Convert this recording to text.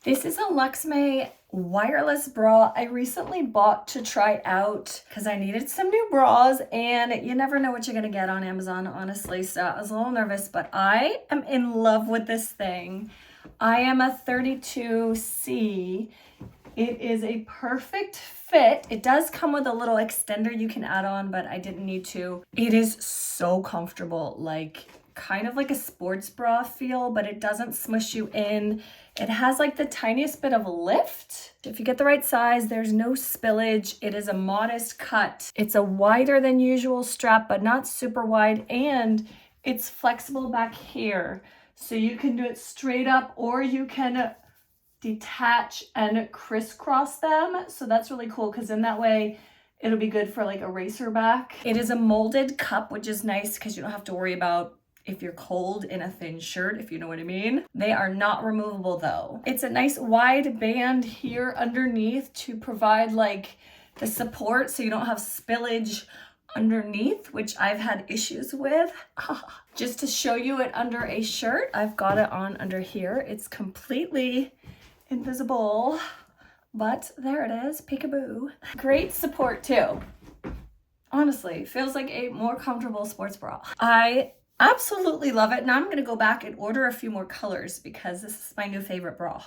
This is a Luxmay wireless bra I recently bought to try out because I needed some new bras, and you never know what you're gonna get on Amazon, honestly. So I was a little nervous, but I am in love with this thing. I am a 32C. It is a perfect fit. It does come with a little extender you can add on, but I didn't need to. It is so comfortable, like kind of like a sports bra feel, but it doesn't smush you in. It has like the tiniest bit of lift. If you get the right size, there's no spillage. It is a modest cut. It's a wider than usual strap, but not super wide, and it's flexible back here. So you can do it straight up, or you can detach and crisscross them. So that's really cool because in that way it'll be good for like a racer back. It is a molded cup, which is nice because you don't have to worry about if you're cold in a thin shirt, if you know what I mean. They are not removable though. It's a nice wide band here underneath to provide like the support so you don't have spillage underneath, which I've had issues with. Just to show you it under a shirt, I've got it on under here. It's completely invisible, but there it is, peekaboo. Great support too. Honestly, feels like a more comfortable sports bra. I absolutely love it. Now I'm gonna go back and order a few more colors because this is my new favorite bra.